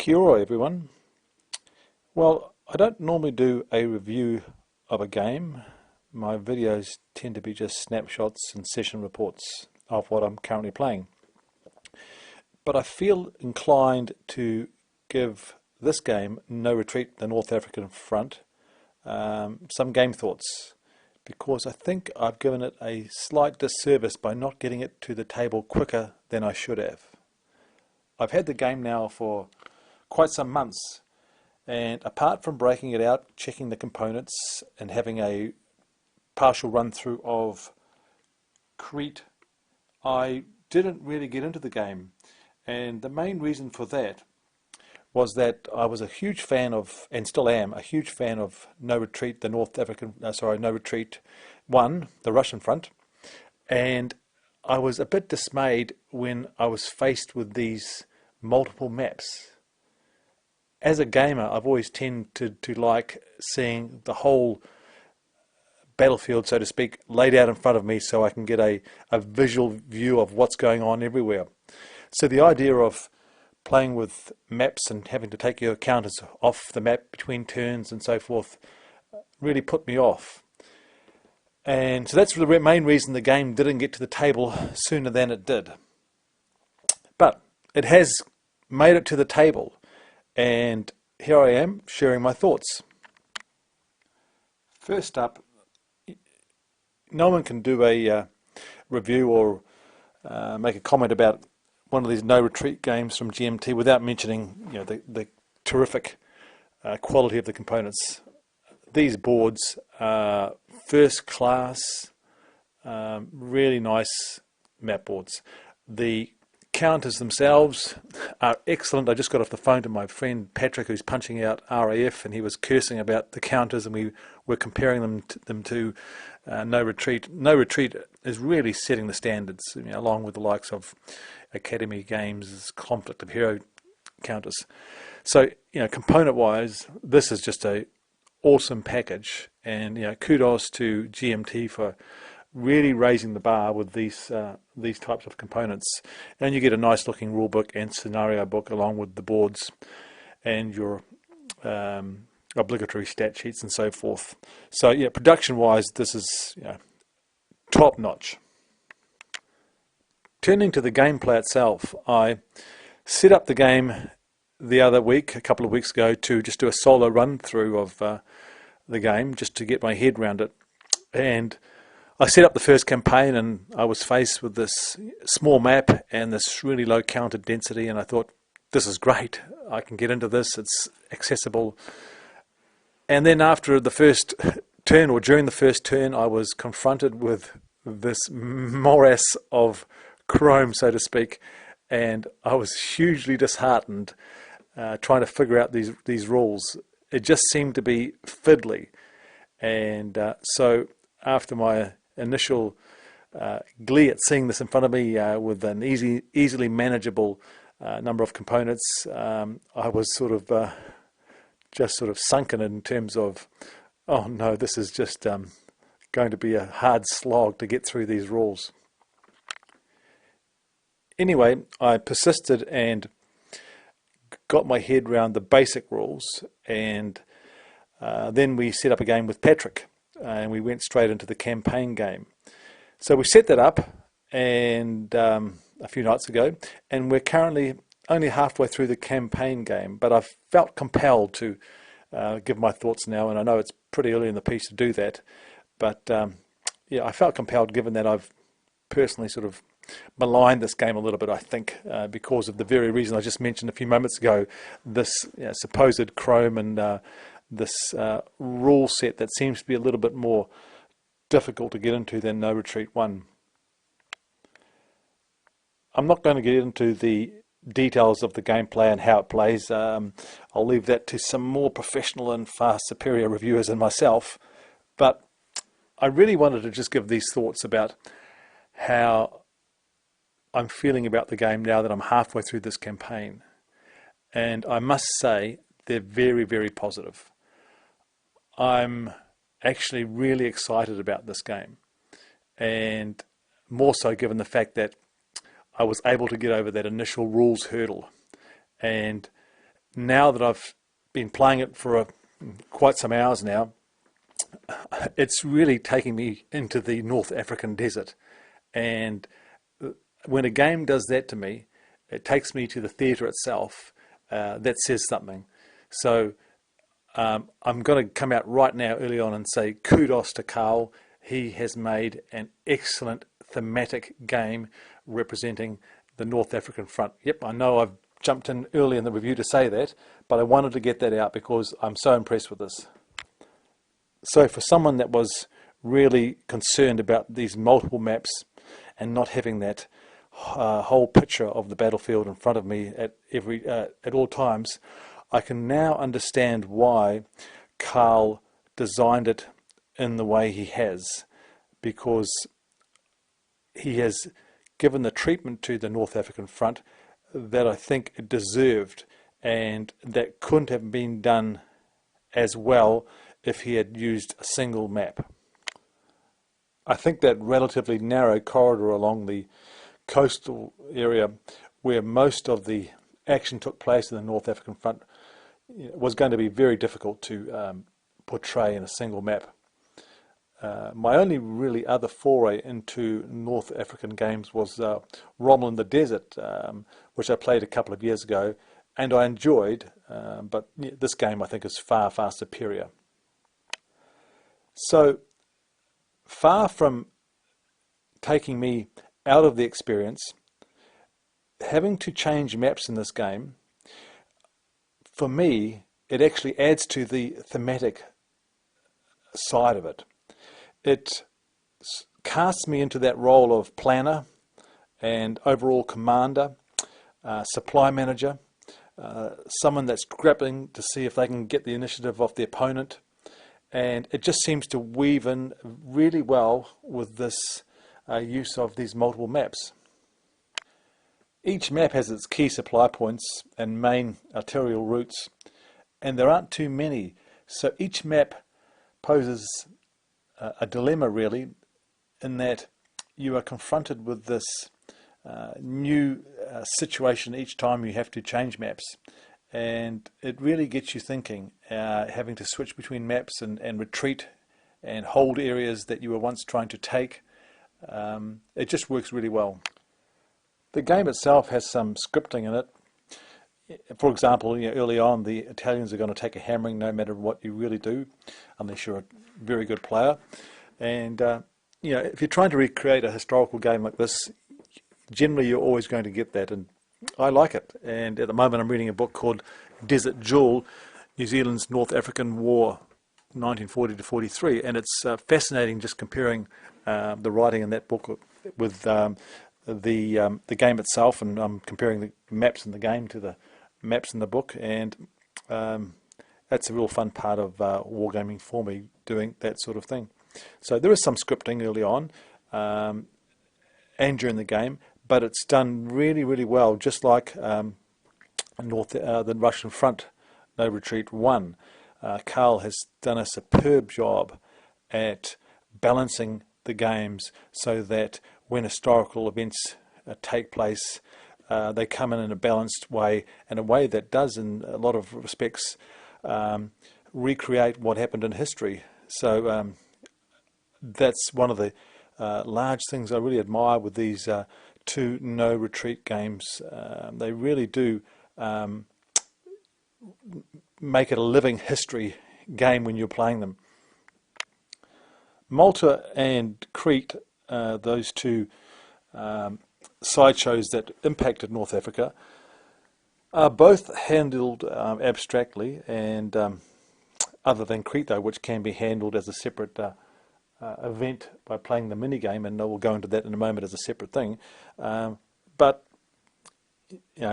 Kia ora everyone. Well, I don't normally do a review of a game. My videos tend to be just snapshots and session reports of what I'm currently playing. But I feel inclined to give this game, No Retreat, the North African Front, some game thoughts, because I think I've given it a slight disservice by not getting it to the table quicker than I should have. I've had the game now for quite some months, and apart from breaking it out, checking the components and having a partial run through of Crete, I didn't really get into the game. And the main reason for that was that I was a huge fan of, and still am, a huge fan of No Retreat, the No Retreat 1, the Russian front. And I was a bit dismayed when I was faced with these multiple maps. As a gamer, I've always tended to like seeing the whole battlefield, so to speak, laid out in front of me so I can get a visual view of what's going on everywhere. So the idea of playing with maps and having to take your counters off the map between turns and so forth really put me off. And so that's the main reason the game didn't get to the table sooner than it did. But it has made it to the table, and here I am sharing my thoughts. First up, no one can do a review or make a comment about one of these No Retreat games from GMT without mentioning, the terrific quality of the components. These boards are first class, really nice map boards. The counters themselves are excellent. I just got off the phone to my friend Patrick, who's punching out RAF, and he was cursing about the counters, and we were comparing them to No Retreat. No Retreat is really setting the standards, along with the likes of Academy Games' Conflict of Hero counters. So, component-wise, this is just a awesome package, and kudos to GMT for really raising the bar with these types of components. And you get a nice looking rule book and scenario book along with the boards and your obligatory stat sheets and so forth. So yeah, production wise, this is top notch. Turning to the gameplay itself, I set up the game the other week, a couple of weeks ago, to just do a solo run through of the game, just to get my head around it. And I set up the first campaign, and I was faced with this small map and this really low counter density, and I thought, this is great, I can get into this, it's accessible. And then after the first turn, or during the first turn, I was confronted with this morass of Chrome, so to speak, and I was hugely disheartened trying to figure out these rules. It just seemed to be fiddly, and so after my initial glee at seeing this in front of me with an easily manageable number of components, I was sort of sunken in terms of, oh no, this is just going to be a hard slog to get through these rules. Anyway, I persisted and got my head around the basic rules, and then we set up a game with Patrick, and we went straight into the campaign game. So we set that up and a few nights ago, and we're currently only halfway through the campaign game, but I've felt compelled to give my thoughts now, and I know it's pretty early in the piece to do that, but I felt compelled, given that I've personally sort of maligned this game a little bit, I think, because of the very reason I just mentioned a few moments ago, this supposed Chrome and this rule set that seems to be a little bit more difficult to get into than No Retreat 1. I'm not going to get into the details of the gameplay and how it plays. I'll leave that to some more professional and far superior reviewers than myself, but I really wanted to just give these thoughts about how I'm feeling about the game now that I'm halfway through this campaign. And I must say, they're very, very positive. I'm actually really excited about this game, and more so given the fact that I was able to get over that initial rules hurdle, and now that I've been playing it for quite some hours now, it's really taking me into the North African desert. And when a game does that to me, it takes me to the theatre itself. That says something. So I'm going to come out right now early on and say kudos to Carl. He has made an excellent thematic game representing the North African front. Yep, I know I've jumped in early in the review to say that, but I wanted to get that out because I'm so impressed with this. So for someone that was really concerned about these multiple maps and not having that whole picture of the battlefield in front of me at all times, I can now understand why Carl designed it in the way he has, because he has given the treatment to the North African front that I think it deserved, and that couldn't have been done as well if he had used a single map. I think that relatively narrow corridor along the coastal area where most of the action took place in the North African front was going to be very difficult to portray in a single map. My only really other foray into North African games was Rommel in the Desert, which I played a couple of years ago, and I enjoyed, but this game I think is far, far superior. So, far from taking me out of the experience, having to change maps in this game, for me, it actually adds to the thematic side of it. It casts me into that role of planner and overall commander, supply manager, someone that's grappling to see if they can get the initiative off the opponent, and it just seems to weave in really well with this use of these multiple maps. Each map has its key supply points and main arterial routes, and there aren't too many, so each map poses a dilemma really, in that you are confronted with this new situation each time you have to change maps, and it really gets you thinking, having to switch between maps and retreat and hold areas that you were once trying to take. It just works really well. The game itself has some scripting in it. For example, early on the Italians are going to take a hammering no matter what you really do, unless you're a very good player. And if you're trying to recreate a historical game like this, generally you're always going to get that, and I like it. And at the moment I'm reading a book called Desert Jewel, New Zealand's North African War 1940 to 43, and it's fascinating just comparing the writing in that book with the game itself, and I'm comparing the maps in the game to the maps in the book, and that's a real fun part of wargaming for me, doing that sort of thing. So there is some scripting early on and during the game, but it's done really, really well, just like the Russian Front No Retreat 1. Carl has done a superb job at balancing the games so that when historical events take place, they come in a balanced way, and a way that does in a lot of respects recreate what happened in history. So that's one of the large things I really admire with these two no retreat games. They really do make it a living history game when you're playing them. Malta and Crete, those two sideshows that impacted North Africa, are both handled abstractly, and other than Crete though, which can be handled as a separate event by playing the minigame, and we'll go into that in a moment as a separate thing. But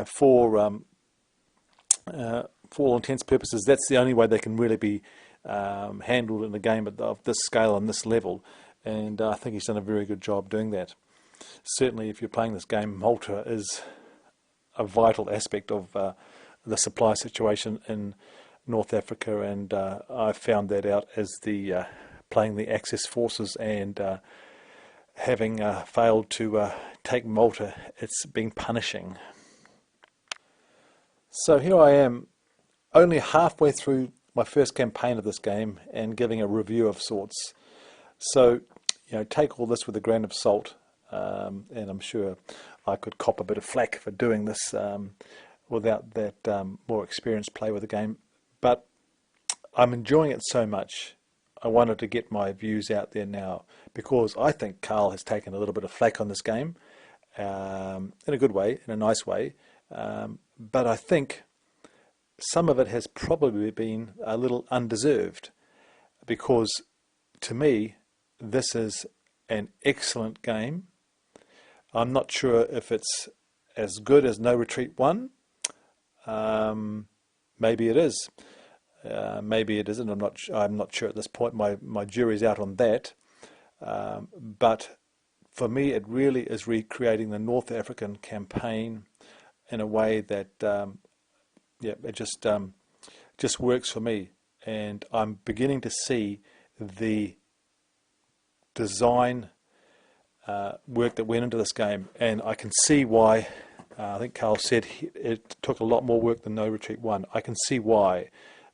for all intents and purposes, that's the only way they can really be handled in a game of this scale and this level, and I think he's done a very good job doing that. Certainly if you're playing this game, Malta is a vital aspect of the supply situation in North Africa, and I found that out as playing the Axis forces, and having failed to take Malta, it's been punishing. So here I am only halfway through my first campaign of this game and giving a review of sorts. So, take all this with a grain of salt, and I'm sure I could cop a bit of flack for doing this without that more experienced play with the game. But I'm enjoying it so much, I wanted to get my views out there now, because I think Carl has taken a little bit of flack on this game, in a good way, in a nice way, but I think some of it has probably been a little undeserved, because to me this is an excellent game. I'm not sure if it's as good as No Retreat 1. Maybe it is. Maybe it isn't. I'm not sure at this point. My jury's out on that. But for me, it really is recreating the North African campaign in a way that, it just works for me. And I'm beginning to see the design work that went into this game, and I can see why. I think Carl said it took a lot more work than No Retreat 1. I can see why,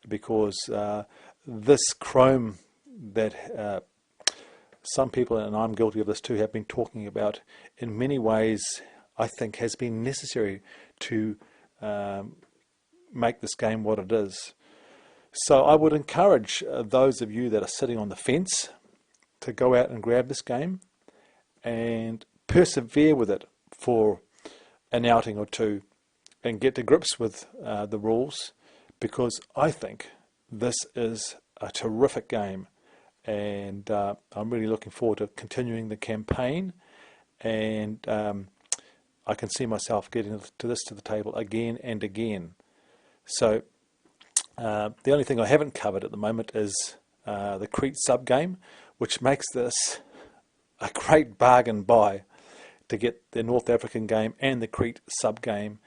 because this Chrome that some people, and I'm guilty of this too, have been talking about, in many ways I think has been necessary to make this game what it is. So I would encourage those of you that are sitting on the fence to go out and grab this game and persevere with it for an outing or two and get to grips with the rules, because I think this is a terrific game, and I'm really looking forward to continuing the campaign, and I can see myself getting to the table again and again. So the only thing I haven't covered at the moment is the Crete sub-game, which makes this a great bargain buy to get the North African game and the Crete sub-game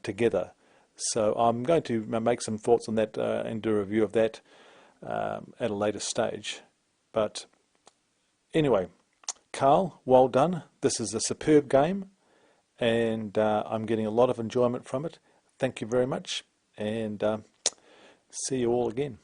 together. So I'm going to make some thoughts on that and do a review of that at a later stage. But anyway, Carl, well done. This is a superb game, and I'm getting a lot of enjoyment from it. Thank you very much, and see you all again.